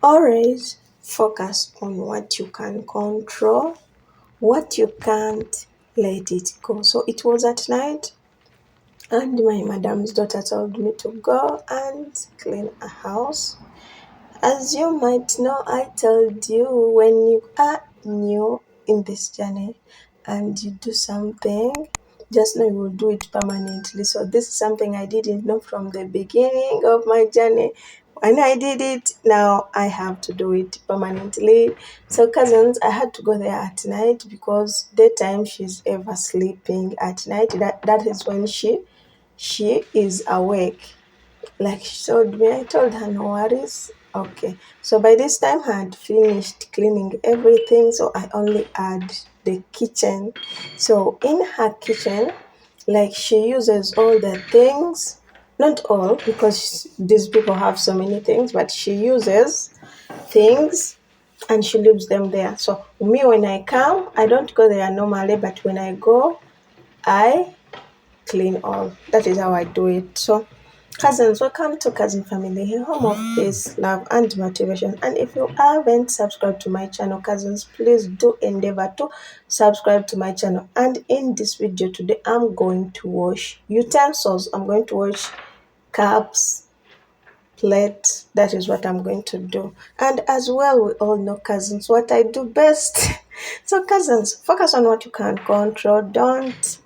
Always focus on what you can control, what you can't, let it go. So it was at night, and my madam's daughter told me to go and clean a house. As you might know, I told you when you are new in this journey and you do something, just know you will do it permanently. So, this is something I didn't know from the beginning of my journey. When I did it, now I have to do it permanently. So, cousins, I had to go there at night because daytime she's ever sleeping. At night, that is when she is awake. Like she told me, I told her no worries. Okay. So by this time I had finished cleaning everything. So I only had the kitchen. So in her kitchen, like she uses all the things, not all, because these people have so many things, but she uses things and she leaves them there. So me when I come, I don't go there normally, but when I go, I clean all. That is how I do it. So, cousins, welcome to Cousin Family, a home of peace, love, and motivation. And if you haven't subscribed to my channel, cousins, please do endeavor to subscribe to my channel. And in this video today, I'm going to wash utensils. I'm going to wash cups, plate. That is what I'm going to do. And as well, we all know, cousins, what I do best. So, cousins, focus on what you can control. Don't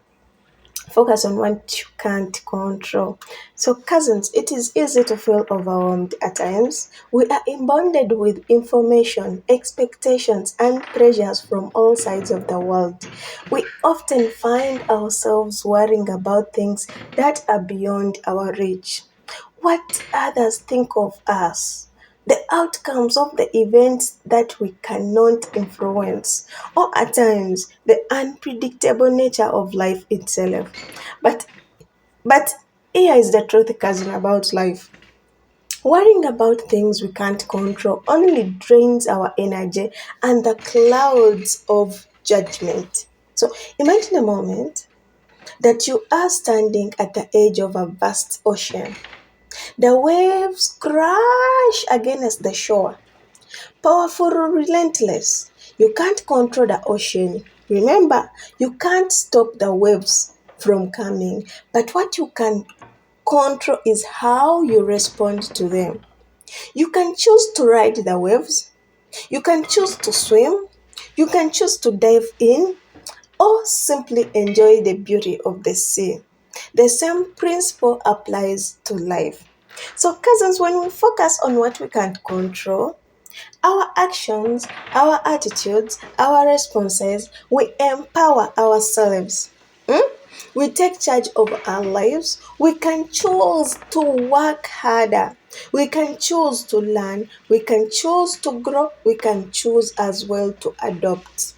focus on what you can't control. So, cousins, it is easy to feel overwhelmed at times. We are bombarded with information, expectations, and pressures from all sides of the world. We often find ourselves worrying about things that are beyond our reach. What others think of us, the outcomes of the events that we cannot influence, or at times the unpredictable nature of life itself. But but here is the truth, cousin, about life. Worrying about things we can't control only drains our energy and the clouds of judgment. So imagine a moment that you are standing at the edge of a vast ocean. The waves crash against the shore, powerful, relentless. You can't control the ocean. Remember, you can't stop the waves from coming, but what you can control is how you respond to them. You can choose to ride the waves, you can choose to swim, you can choose to dive in, or simply enjoy the beauty of the sea. The same principle applies to life. So, cousins, when we focus on what we can't control, our actions, our attitudes, our responses, we empower ourselves. We take charge of our lives. We can choose to work harder. We can choose to learn. We can choose to grow. We can choose as well to adopt.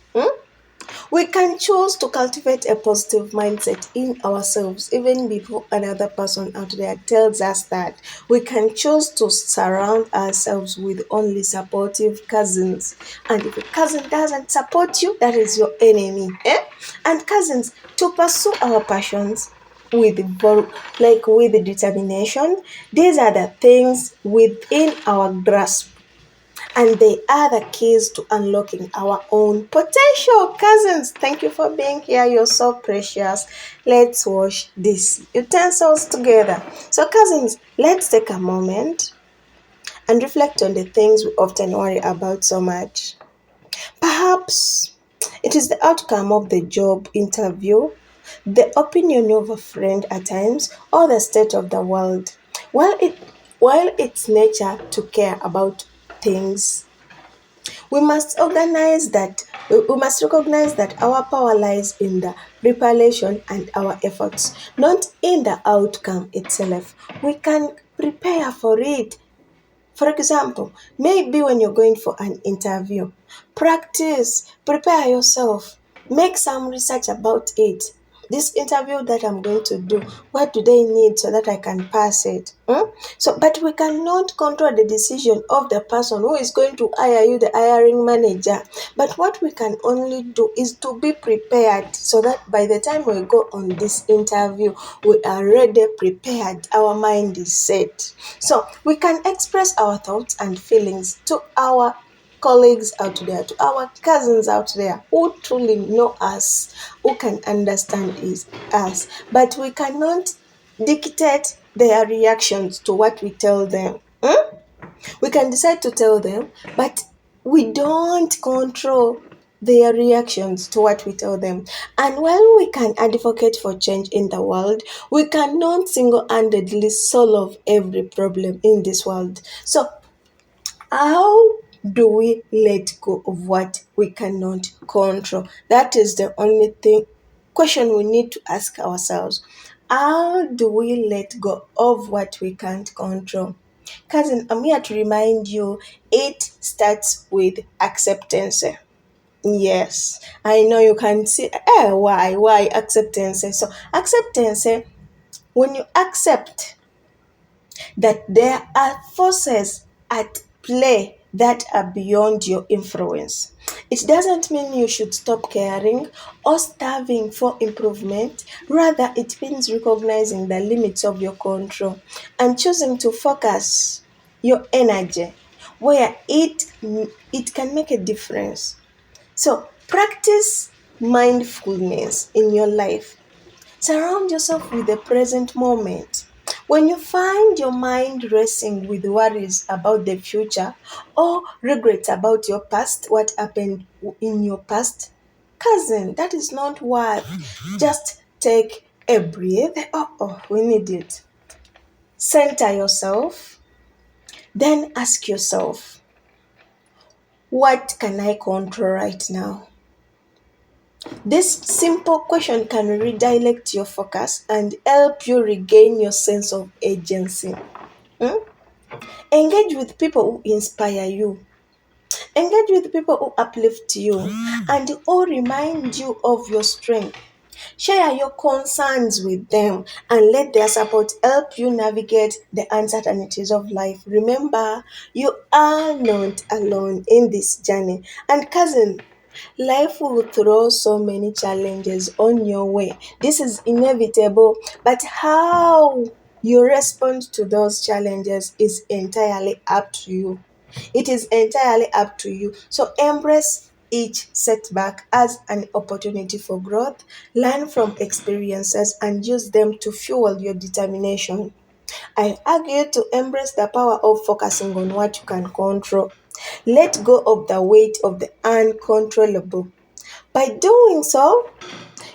We can choose to cultivate a positive mindset in ourselves, even before another person out there tells us that. We can choose to surround ourselves with only supportive cousins. And if a cousin doesn't support you, that is your enemy. And cousins, to pursue our passions with with determination, these are the things within our grasp, and they are the keys to unlocking our own potential. Cousins, thank you for being here. You're so precious. Let's wash these utensils together. So, cousins, let's take a moment and reflect on the things we often worry about so much. Perhaps it is the outcome of the job interview, the opinion of a friend at times, or the state of the world. While it's nature to care about things, we must recognize that our power lies in the preparation and our efforts, not in the outcome itself. We can prepare for it. For example, maybe when you're going for an interview, practice, prepare yourself, make some research about it. this interview that I'm going to do, what do they need so that I can pass it? So, but we cannot control the decision of the person who is going to hire you, the hiring manager. But what we can only do is to be prepared so that by the time we go on this interview, we are ready, prepared, our mind is set. So we can express our thoughts and feelings to our colleagues out there, to our cousins out there who truly know us, who can understand us, but we cannot dictate their reactions to what we tell them. We can decide to tell them, but we don't control their reactions to what we tell them. And while we can advocate for change in the world, we cannot single handedly solve every problem in this world. So how do we let go of what we cannot control? That is the only thing question we need to ask ourselves. How do we let go of what we can't control? Cousin, I'm here to remind you it starts with acceptance. Yes, I know you can see, why acceptance? So, acceptance, when you accept that there are forces at play that are beyond your influence. It doesn't mean you should stop caring or starving for improvement. Rather, it means recognizing the limits of your control and choosing to focus your energy where it can make a difference. So, practice mindfulness in your life. Surround yourself with the present moment. When you find your mind racing with worries about the future or regrets about your past, what happened in your past, cousin, that is not what. Just take a breath. We need it. Center yourself. Then ask yourself, what can I control right now? This simple question can redirect your focus and help you regain your sense of agency. Hmm? Engage with people who inspire you. Engage with people who uplift you and who remind you of your strength. Share your concerns with them and let their support help you navigate the uncertainties of life. Remember, you are not alone in this journey. And cousin, life will throw so many challenges on your way. This is inevitable, but how you respond to those challenges is entirely up to you. It is entirely up to you. So embrace each setback as an opportunity for growth, learn from experiences, and use them to fuel your determination. I urge you to embrace the power of focusing on what you can control. Let go of the weight of the uncontrollable. By doing so,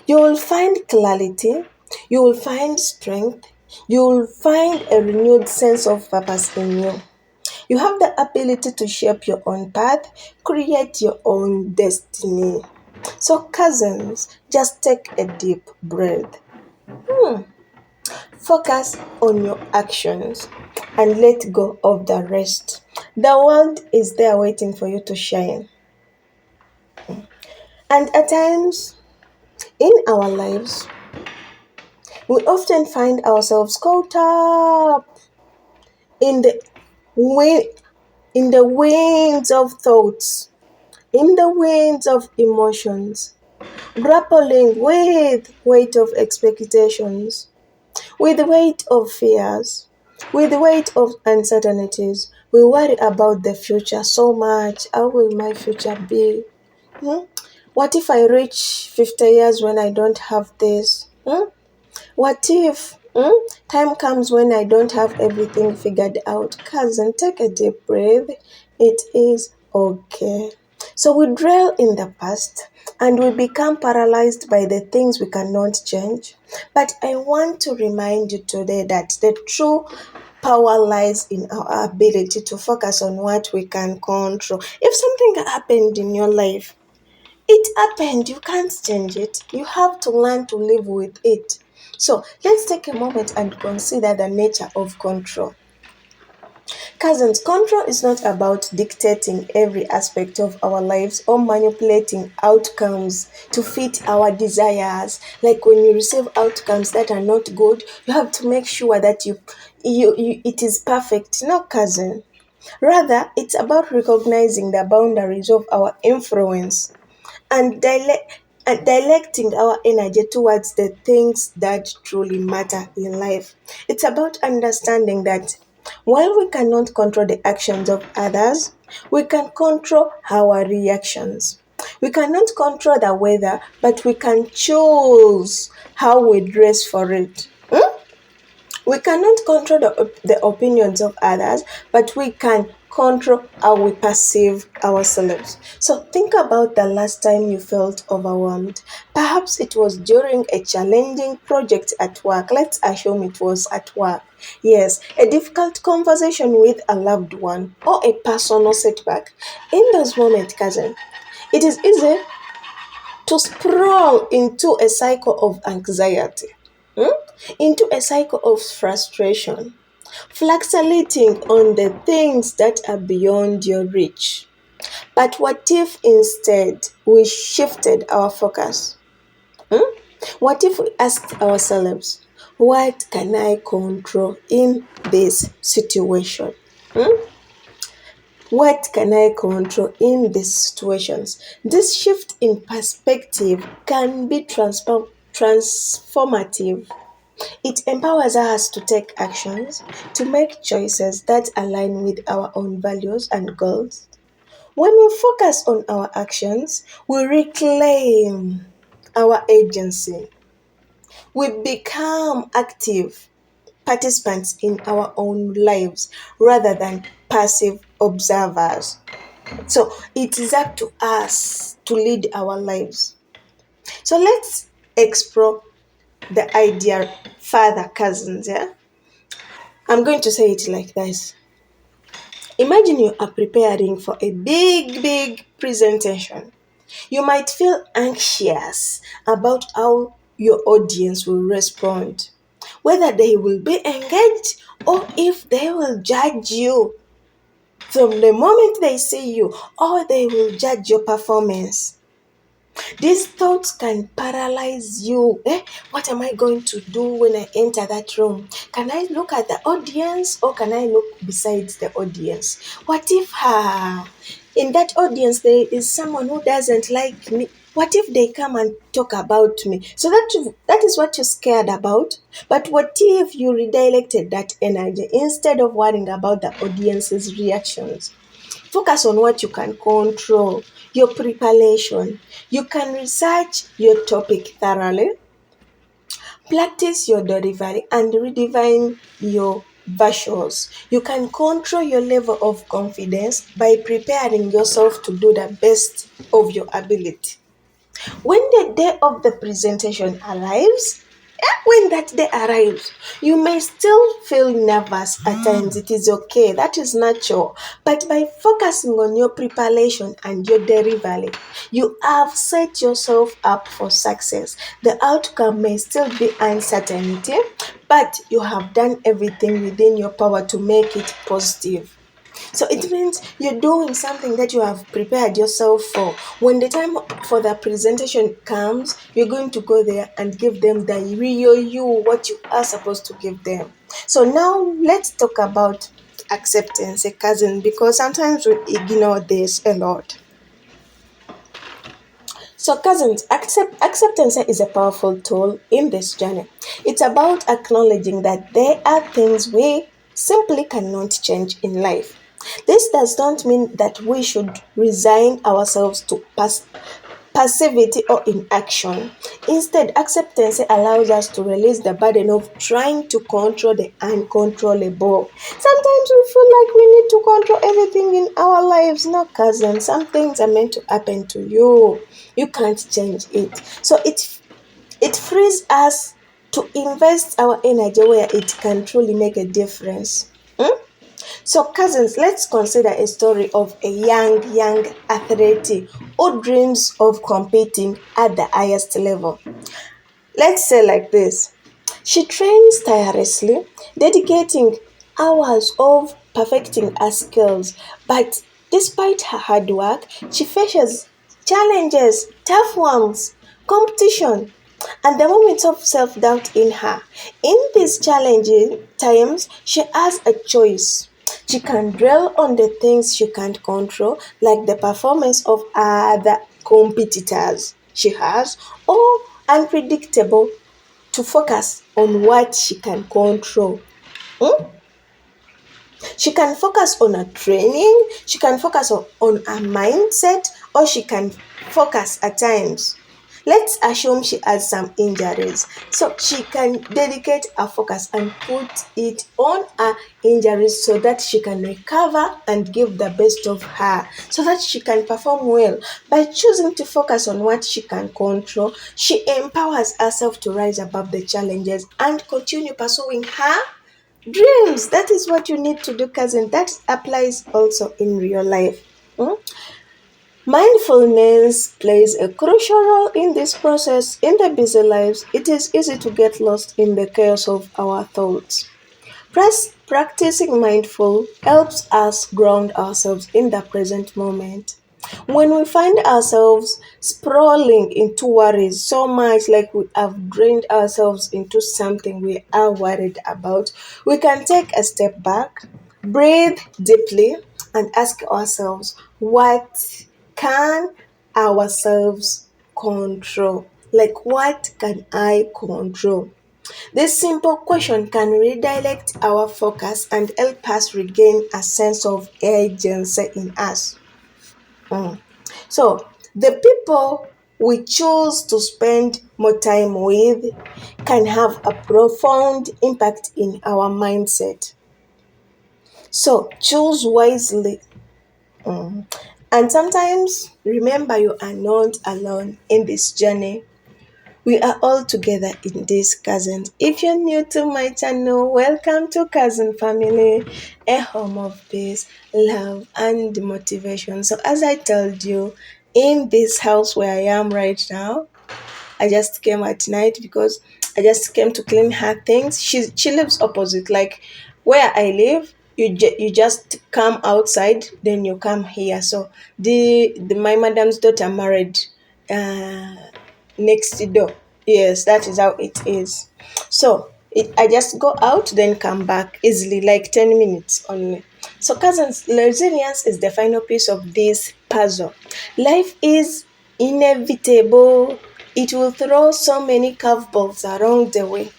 you will find clarity, you will find strength, you will find a renewed sense of purpose in you. You have the ability to shape your own path, create your own destiny. So, cousins, just take a deep breath. Focus on your actions and let go of the rest. The world is there waiting for you to shine. And at times in our lives, we often find ourselves caught up in the wind, in the winds of thoughts, in the winds of emotions, grappling with weight of expectations, with the weight of fears, with the weight of uncertainties. We worry about the future so much. How will my future be? Hmm? What if I reach 50 years when I don't have this? What if time comes when I don't have everything figured out? Cousin, take a deep breath. It is okay. So we dwell in the past and we become paralyzed by the things we cannot change. But I want to remind you today that the true power lies in our ability to focus on what we can control. If something happened in your life, it happened. You can't change it. You have to learn to live with it. So let's take a moment and consider the nature of control. Cousins, control is not about dictating every aspect of our lives or manipulating outcomes to fit our desires. Like when you receive outcomes that are not good, you have to make sure that you it is perfect. No, cousin. Rather, it's about recognizing the boundaries of our influence and directing our energy towards the things that truly matter in life. It's about understanding that while we cannot control the actions of others, we can control our reactions. We cannot control the weather, but we can choose how we dress for it. We cannot control the opinions of others, but we can control how we perceive ourselves. So think about the last time you felt overwhelmed. Perhaps it was during a challenging project at work. Let's assume it was at work. Yes, a difficult conversation with a loved one or a personal setback. In those moments, cousin, it is easy to sprawl into a cycle of anxiety, into a cycle of frustration, fluctuating on the things that are beyond your reach. But what if instead we shifted our focus? What if we asked ourselves, what can I control in this situation? What can I control in these situations? This shift in perspective can be transformative. It empowers us to take actions, to make choices that align with our own values and goals. When we focus on our actions, we reclaim our agency. We become active participants in our own lives rather than passive observers. So it is up to us to lead our lives. So let's explore the idea further, cousins. Yeah, I'm going to say it like this. Imagine you are preparing for a big presentation. You might feel anxious about how your audience will respond, whether they will be engaged or if they will judge you from the moment they see you, or they will judge your performance. These thoughts can paralyze you. What am I going to do when I enter that room? Can I look at the audience or can I look besides the audience? What if in that audience there is someone who doesn't like me? What if they come and talk about me? So that is what you're scared about. But what if you redirected that energy instead of worrying about the audience's reactions? Focus on what you can control, your preparation. You can research your topic thoroughly, practice your delivery, and redefine your visuals. You can control your level of confidence by preparing yourself to do the best of your ability. When the day of the presentation arrives, when that day arrives, you may still feel nervous at times. It is okay, that is natural. But by focusing on your preparation and your delivery, you have set yourself up for success. The outcome may still be uncertainty, but you have done everything within your power to make it positive. So it means you're doing something that you have prepared yourself for. When the time for the presentation comes, you're going to go there and give them the real you, what you are supposed to give them. So now let's talk about acceptance, a cousin, because sometimes we ignore this a lot. So, cousins, acceptance is a powerful tool in this journey. It's about acknowledging that there are things we simply cannot change in life. This does not mean that we should resign ourselves to passivity or inaction. Instead, acceptance allows us to release the burden of trying to control the uncontrollable. Sometimes we feel like we need to control everything in our lives. No, cousin, some things are meant to happen to you. You can't change it. So it frees us to invest our energy where it can truly make a difference. So, cousins, let's consider a story of a young athlete who dreams of competing at the highest level. Let's say like this. She trains tirelessly, dedicating hours of perfecting her skills. But despite her hard work, she faces challenges, tough ones, competition, and the moments of self doubt in her. In these challenging times, she has a choice. She can dwell on the things she can't control, like the performance of other competitors she has, or unpredictable, to focus on what she can control. Hmm? She can focus on her training, she can focus on her mindset, or she can focus at times. Let's assume she has some injuries. So she can dedicate her focus and put it on her injuries so that she can recover and give the best of her, so that she can perform well. By choosing to focus on what she can control, she empowers herself to rise above the challenges and continue pursuing her dreams. That is what you need to do, cousin. That applies also in real life. Hmm? Mindfulness plays a crucial role in this process. In the busy lives, it is easy to get lost in the chaos of our thoughts. Practicing mindful helps us ground ourselves in the present moment. When we find ourselves sprawling into worries so much, like we have drained ourselves into something we are worried about, we can take a step back, breathe deeply, and ask ourselves, what can ourselves control? Like, what can I control? This simple question can redirect our focus and help us regain a sense of agency in us. Mm. So, the people we choose to spend more time with can have a profound impact in our mindset. So, choose wisely. Mm. And sometimes remember you are not alone in this journey. We are all together in this, cousins. If you're new to my channel, welcome to Cousin Family, a home of peace, love, and motivation. So, as I told you, in this house where I am right now, I just came at night because I just came to clean her things. She lives opposite, like where I live. You just come outside, then you come here. So the my madam's daughter married uh, next door. Yes, that is how it is. So I just go out, then come back easily, like 10 minutes only. So, cousins, resilience is the final piece of this puzzle. Life is inevitable. It will throw so many curveballs along the way.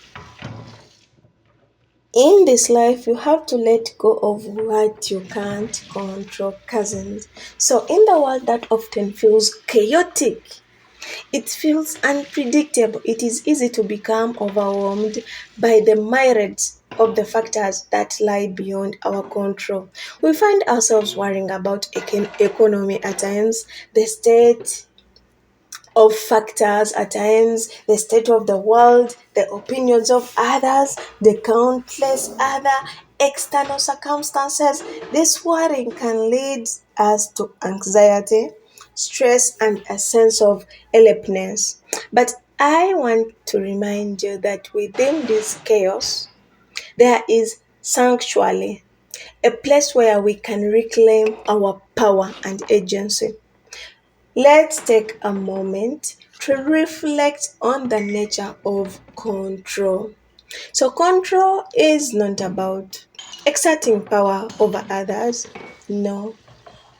In this life, you have to let go of what you can't control, cousins. So, in the world that often feels chaotic, it feels unpredictable. It is easy to become overwhelmed by the myriad of the factors that lie beyond our control. We find ourselves worrying about economy at times, the state of factors at times, the state of the world, the opinions of others, the countless other external circumstances. This worrying can lead us to anxiety, stress, and a sense of helplessness. But I want to remind you that within this chaos, there is sanctuary, a place where we can reclaim our power and agency. Let's take a moment to reflect on the nature of control. So, control is not about exerting power over others, no,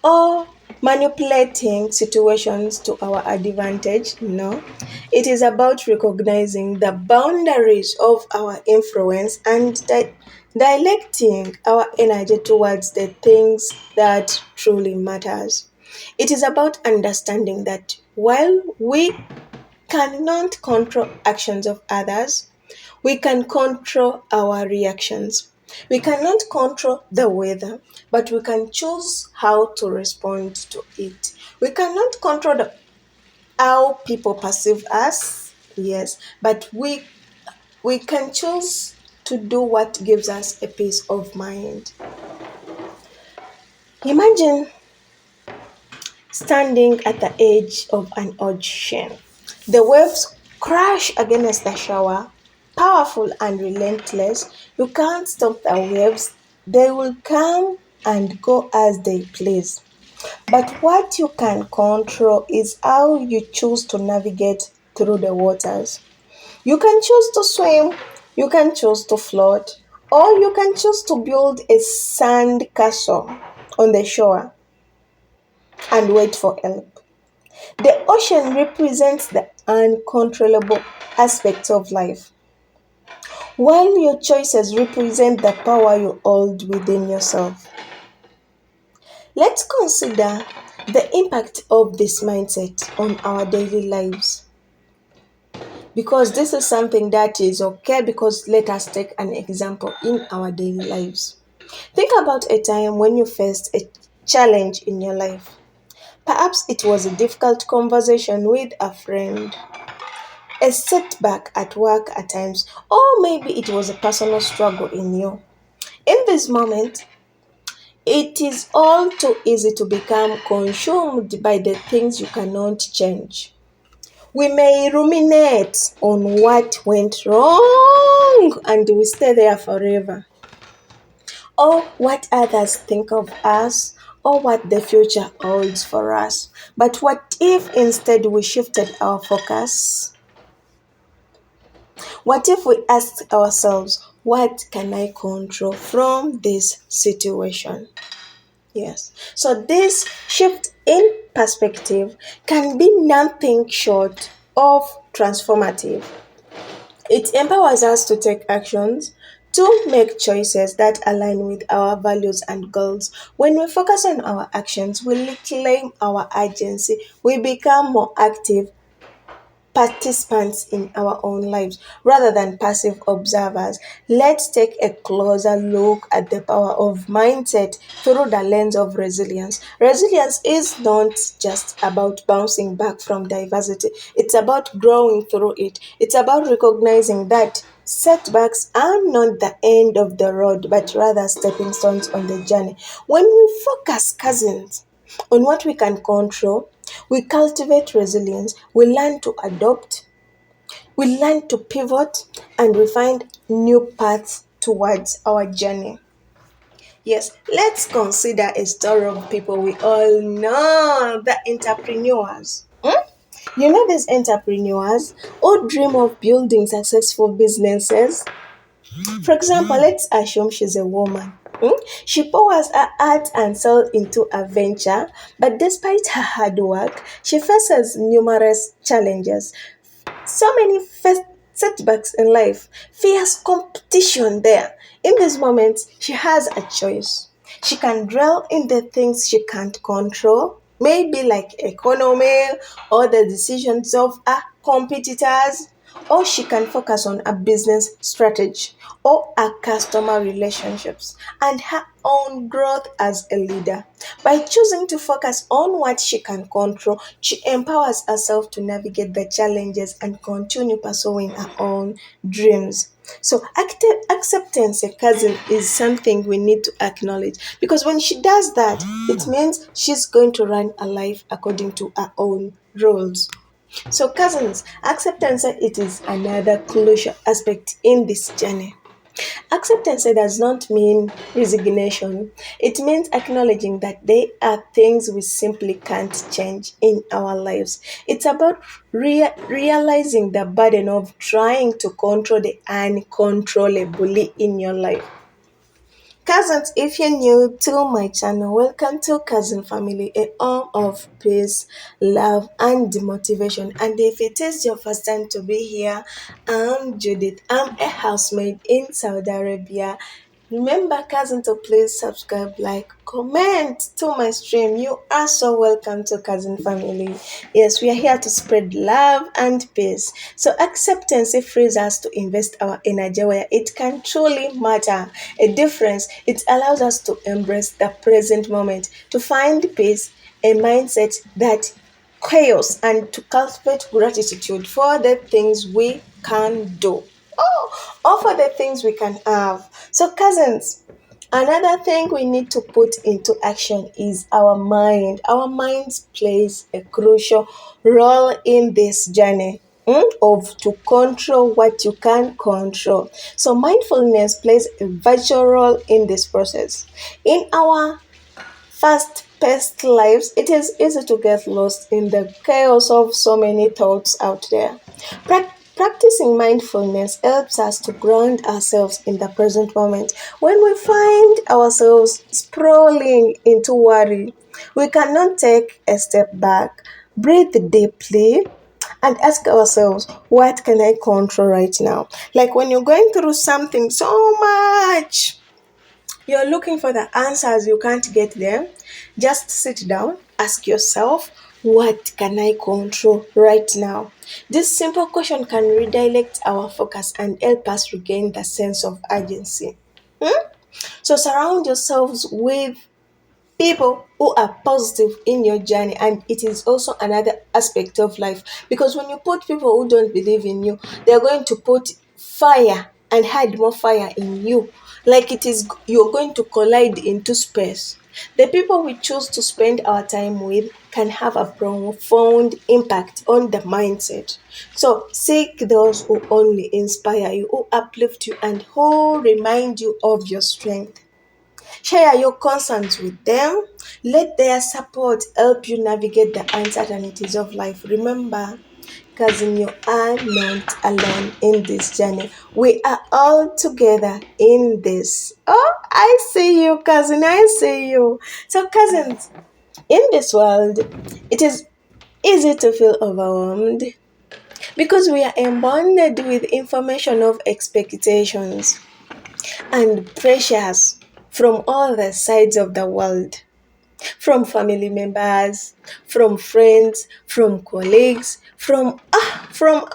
or manipulating situations to our advantage, no. It is about recognizing the boundaries of our influence and directing our energy towards the things that truly matters. It is about understanding that while we cannot control actions of others, we can control our reactions. We cannot control the weather, but we can choose how to respond to it. We cannot control how people perceive us, yes, but we can choose to do what gives us a peace of mind. Imagine standing at the edge of an ocean. The waves crash against the shore, powerful and relentless. You can't stop the waves. They will come and go as they please. But what you can control is how you choose to navigate through the waters. You can choose to swim, you can choose to float, or you can choose to build a sand castle on the shore and wait for help. The ocean represents the uncontrollable aspects of life, while your choices represent the power you hold within yourself. Let's consider the impact of this mindset on our daily lives, because this is something that is okay. Because let us take an example in our daily lives. Think about a time when you faced a challenge in your life. Perhaps it was a difficult conversation with a friend, a setback at work at times, or maybe it was a personal struggle in you. In this moment, it is all too easy to become consumed by the things you cannot change. We may ruminate on what went wrong and we stay there forever, or what others think of us, or what the future holds for us. But what if instead we shifted our focus? What if we asked ourselves, what can I control from this situation? Yes. So this shift in perspective can be nothing short of transformative. It empowers us to take actions, to make choices that align with our values and goals. When we focus on our actions, we reclaim our agency, we become more active participants in our own lives rather than passive observers. Let's take a closer look at the power of mindset through the lens of resilience. Resilience is not just about bouncing back from diversity, it's about growing through it. It's about recognizing that setbacks are not the end of the road, but rather stepping stones on the journey. When we focus, cousins, on what we can control, we cultivate resilience, we learn to adopt, we learn to pivot, and we find new paths towards our journey. Yes, let's consider a story of people we all know, the entrepreneurs. You know these entrepreneurs who dream of building successful businesses. For example, let's assume she's a woman. She pours her heart and soul into a venture, but despite her hard work, she faces numerous challenges. So many setbacks in life, fierce competition there. In this moment, she has a choice. She can dwell in the things she can't control, maybe like economy or the decisions of her competitors, or she can focus on a business strategy or her customer relationships and her own growth as a leader. By choosing to focus on what she can control, she empowers herself to navigate the challenges and continue pursuing her own dreams. So, acceptance, a cousin, is something we need to acknowledge, because when she does that, it means she's going to run a life according to her own rules. So, cousins, acceptance, it is another crucial aspect in this journey. Acceptance does not mean resignation. It means acknowledging that there are things we simply can't change in our lives. It's about realizing the burden of trying to control the uncontrollable in your life. Cousins, if you're new to my channel, welcome to Cousin Family, a home of peace, love, and motivation. And if it is your first time to be here, I'm Judith. I'm a housemaid in Saudi Arabia. Remember, cousin, to please subscribe, like, comment to my stream. You are so welcome to Cousin Family. Yes, we are here to spread love and peace. So acceptance, it frees us to invest our energy where it can truly matter a difference. It allows us to embrace the present moment, to find peace, a mindset that chaos, and to cultivate gratitude for the things we can do. Or for the things we can have. So, cousins, another thing we need to put into action is our mind. Our minds plays a crucial role in this journey. of to control what you can control. So mindfulness plays a vital role in this process. In our fast-paced lives, it is easy to get lost in the chaos of so many thoughts out there. Practicing mindfulness helps us to ground ourselves in the present moment. When we find ourselves sprawling into worry, we cannot take a step back, breathe deeply, and ask ourselves, what can I control right now? Like when you're going through something so much, you're looking for the answers, you can't get them. Just sit down, ask yourself, what can I control right now? This simple question can redirect our focus and help us regain the sense of urgency. So surround yourselves with people who are positive in your journey, and it is also another aspect of life, because when you put people who don't believe in you, they're going to put fire and hide more fire in you, like it is you're going to collide into space. The people we choose to spend our time with can have a profound impact on the mindset. So seek those who only inspire you, who uplift you, and who remind you of your strength. Share your concerns with them. Let their support help you navigate the uncertainties of life. Remember, cousin, you are not alone in this journey. We are all together in this. Oh, I see you, cousin. I see you. So, cousins, in this world, it is easy to feel overwhelmed because we are embounded with information of expectations and pressures from all the sides of the world, from family members, from friends, from colleagues, from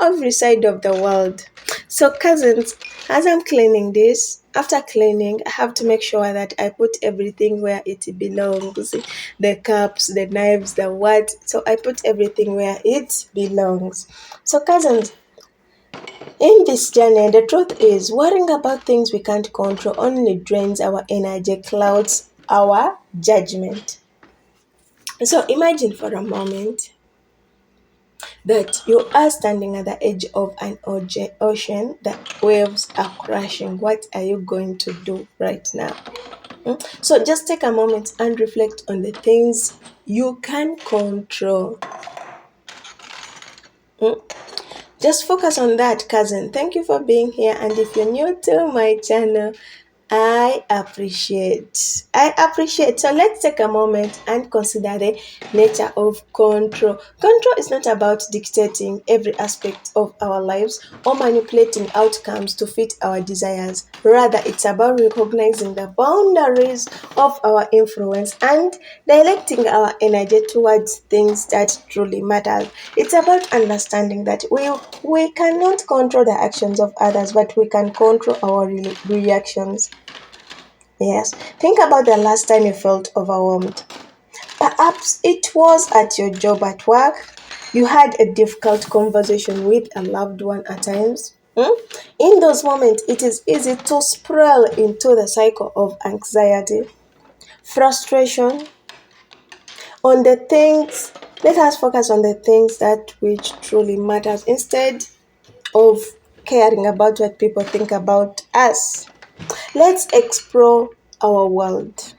every side of the world. So cousins, as I'm cleaning this, after cleaning, I have to make sure that I put everything where it belongs. The cups, the knives, the what. So I put everything where it belongs. So cousins, in this journey, the truth is, worrying about things we can't control only drains our energy, clouds our judgment. So imagine for a moment that you are standing at the edge of an ocean, the waves are crashing. What are you going to do right now? So just take a moment and reflect on the things you can control. Just focus on that, cousin. Thank you for being here. And if you're new to my channel, I appreciate. I appreciate. So let's take a moment and consider the nature of control. Control is not about dictating every aspect of our lives or manipulating outcomes to fit our desires. Rather, it's about recognizing the boundaries of our influence and directing our energy towards things that truly matter. It's about understanding that we cannot control the actions of others, but we can control our reactions. Yes. Think about the last time you felt overwhelmed. Perhaps it was at your job at work. You had a difficult conversation with a loved one at times. In those moments, it is easy to spiral into the cycle of anxiety, frustration, on the things. Let us focus on the things that which truly matters instead of caring about what people think about us. Let's explore our world.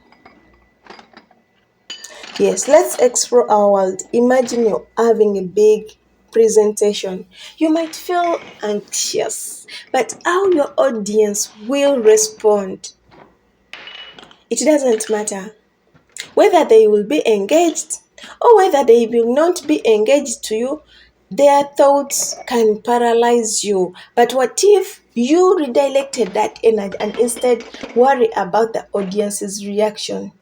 Yes, let's explore our world. Imagine you're having a big presentation. You might feel anxious, but how your audience will respond, it doesn't matter. Whether they will be engaged or whether they will not be engaged to you, their thoughts can paralyze you. But what if you redirected that energy and instead worry about the audience's reaction?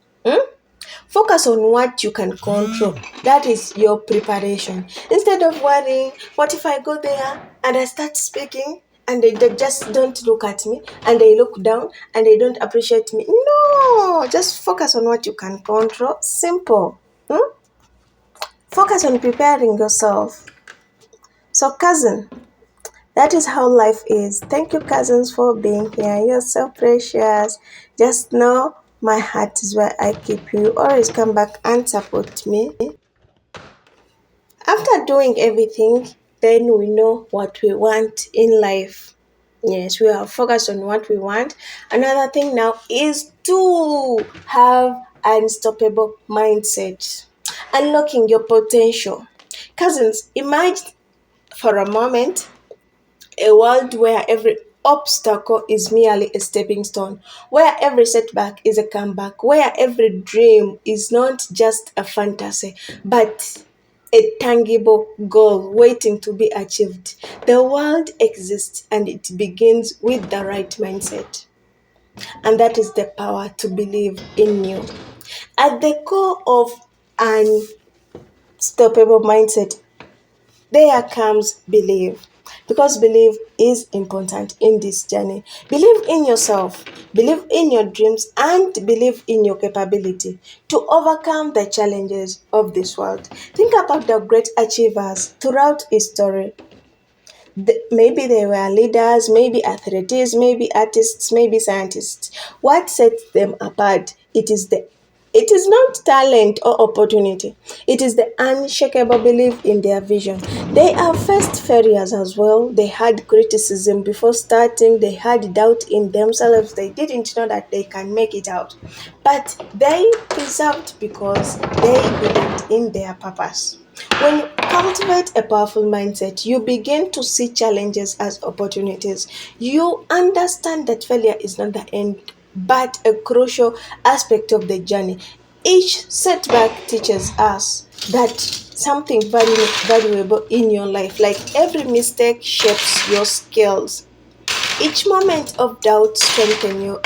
Focus on what you can control. That is your preparation. Instead of worrying, what if I go there and I start speaking and they just don't look at me and they look down and they don't appreciate me? No, just focus on what you can control. Simple. Focus on preparing yourself. So, cousin, that is how life is. Thank you, cousins, for being here. You're so precious. Just know my heart is where I keep you. Always come back and support me. After doing everything, then we know what we want in life. Yes, we are focused on what we want. Another thing now is to have unstoppable mindset, unlocking your potential. Cousins, imagine for a moment a world where every obstacle is merely a stepping stone, where every setback is a comeback, where every dream is not just a fantasy, but a tangible goal waiting to be achieved. The world exists and it begins with the right mindset. And that is the power to believe in you. At the core of unstoppable mindset, there comes belief. Because belief is important in this journey. Believe in yourself, believe in your dreams, and believe in your capability to overcome the challenges of this world. Think about the great achievers throughout history. Maybe they were leaders, maybe athletes, maybe artists, maybe scientists. What sets them apart? It is not talent or opportunity. It is the unshakable belief in their vision. They have faced failures as well. They had criticism before starting. They had doubt in themselves. They didn't know that they can make it out. But they persevered because they believed in their purpose. When you cultivate a powerful mindset, you begin to see challenges as opportunities. You understand that failure is not the end, but a crucial aspect of the journey. Each setback teaches us that something valuable in your life, like every mistake shapes your skills. Each moment of doubt strengthens your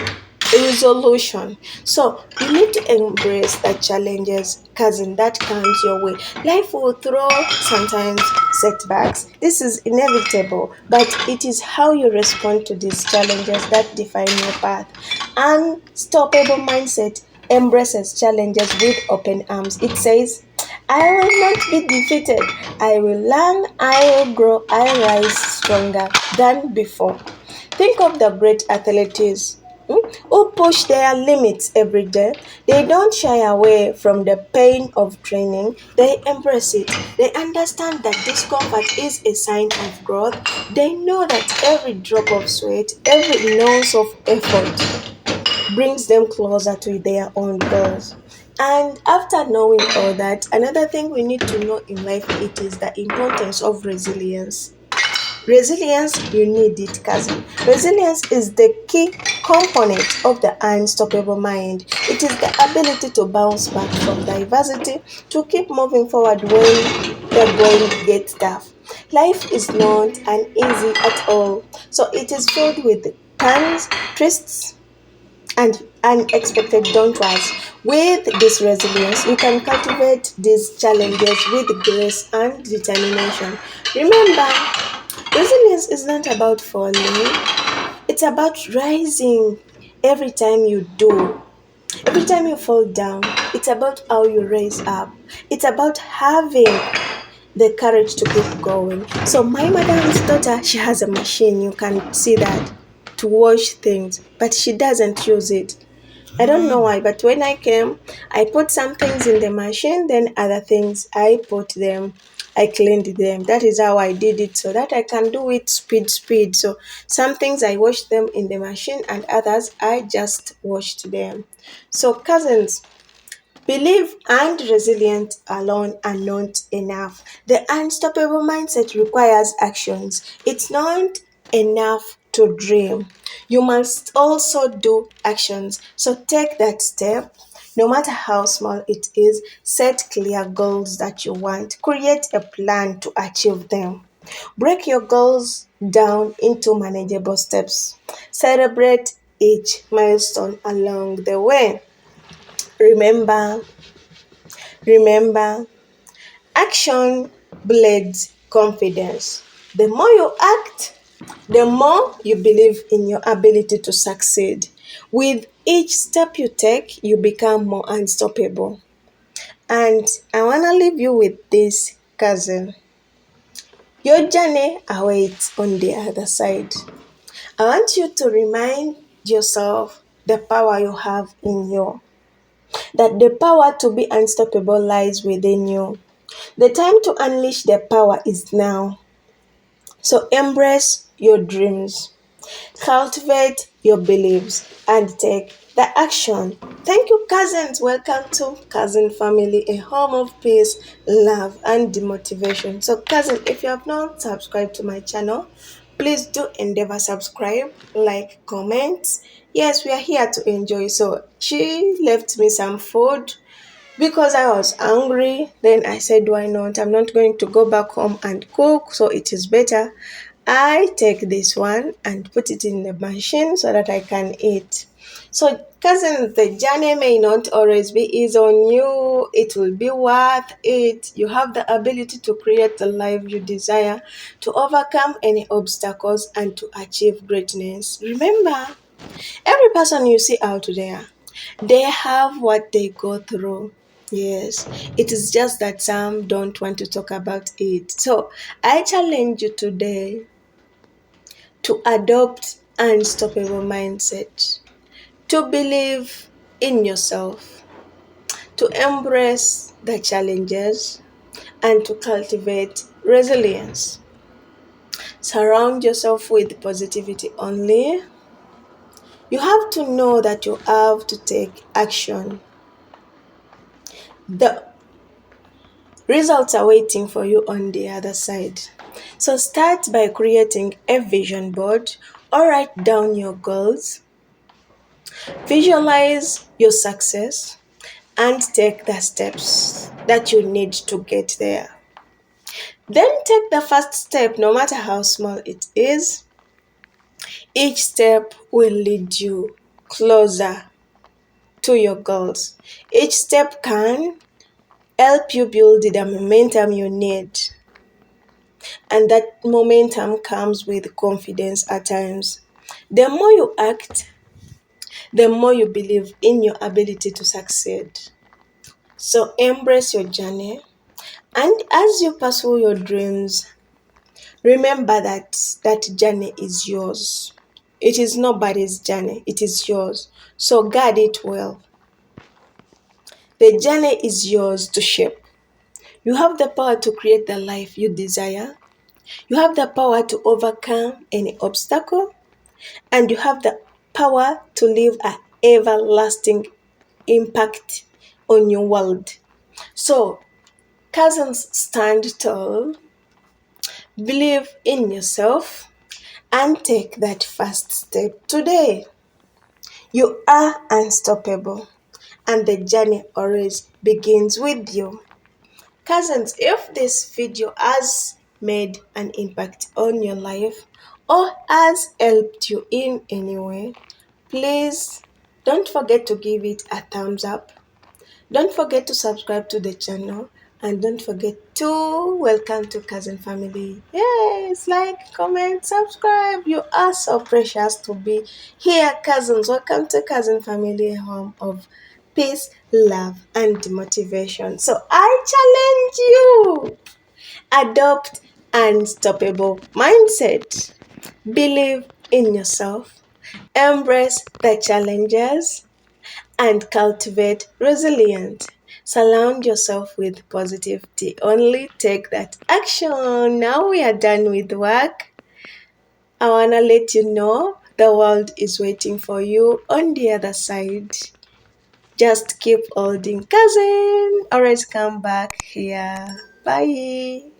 resolution. So you need to embrace the challenges, cousin, that comes your way. Life will throw sometimes setbacks. This is inevitable, but it is how you respond to these challenges that define your path. Unstoppable mindset embraces challenges with open arms. It says, I will not be defeated. I will learn, I will grow, I rise stronger than before. Think of the great athletes who push their limits every day. They don't shy away from the pain of training, they embrace it. They understand that discomfort is a sign of growth. They know that every drop of sweat, every ounce of effort brings them closer to their own goals. And after knowing all that, another thing we need to know in life it is the importance of resilience. Resilience, you need it, cousin. Resilience is the key component of the unstoppable mind. It is the ability to bounce back from diversity, to keep moving forward when the going gets tough. Life is not an easy at all, so it is filled with turns, twists, and unexpected detours. With this resilience, you can cultivate these challenges with grace and determination. Remember, resilience is not about falling, it's about rising every time you do. Every time you fall down, it's about how you raise up. It's about having the courage to keep going. So, my madam's daughter, she has a machine, you can see that, to wash things, but she doesn't use it. I don't know why, but when I came, I put some things in the machine, then other things I cleaned them. That is how I did it so that I can do it speed. So some things I washed them in the machine and others I just washed them. So cousins, belief and resilience alone are not enough. The unstoppable mindset requires actions. It's not enough to dream. You must also do actions. So take that step, no matter how small it is. Set clear goals that you want. Create a plan to achieve them. Break your goals down into manageable steps. Celebrate each milestone along the way. Remember, Remember, action builds confidence. The more you act, the more you believe in your ability to succeed. With each step you take, you become more unstoppable. And I want to leave you with this, cousin. Your journey awaits on the other side. I want you to remind yourself the power you have in you, that the power to be unstoppable lies within you. The time to unleash their power is now. So embrace your dreams, cultivate your beliefs, and take the action. Thank you, cousins. Welcome to Cousin Family, a home of peace, love, and motivation. So, cousin, if you have not subscribed to my channel, please do endeavor subscribe, like, comment. Yes, we are here to enjoy. So, she left me some food because I was hungry. Then I said, why not? I'm not going to go back home and cook, so it is better I take this one and put it in the machine so that I can eat. So, cousins, the journey may not always be easy on you. It will be worth it. You have the ability to create the life you desire, to overcome any obstacles, and to achieve greatness. Remember, every person you see out there, they have what they go through. Yes, it is just that some don't want to talk about it. So I challenge you today to adopt unstoppable mindset, to believe in yourself, to embrace the challenges, and to cultivate resilience. Surround yourself with positivity only. You have to know that you have to take action. The results are waiting for you on the other side. So start by creating a vision board or write down your goals. Visualize your success and take the steps that you need to get there. Then take the first step, no matter how small it is. Each step will lead you closer to your goals. Each step can help you build the momentum you need. And that momentum comes with confidence at times. The more you act, the more you believe in your ability to succeed. So embrace your journey. And as you pursue your dreams, remember that that journey is yours. It is nobody's journey, it is yours. So guard it well. The journey is yours to shape. You have the power to create the life you desire. You have the power to overcome any obstacle. And you have the power to leave an everlasting impact on your world. So, cousins, stand tall, believe in yourself, and take that first step today. You are unstoppable, and the journey always begins with you. Cousins, if this video has made an impact on your life or has helped you in any way, please don't forget to give it a thumbs up. Don't forget to subscribe to the channel, and don't forget to welcome to Cousin Family. Yes, like, comment, subscribe. You are so precious to be here, cousins. Welcome to Cousin Family, home of peace, love, and motivation. So I challenge you. Adopt unstoppable mindset. Believe in yourself. Embrace the challenges and cultivate resilience. Surround yourself with positivity. Only take that action. Now we are done with work. I want to let you know the world is waiting for you on the other side. Just keep holding, cousin. Always come back here. Bye.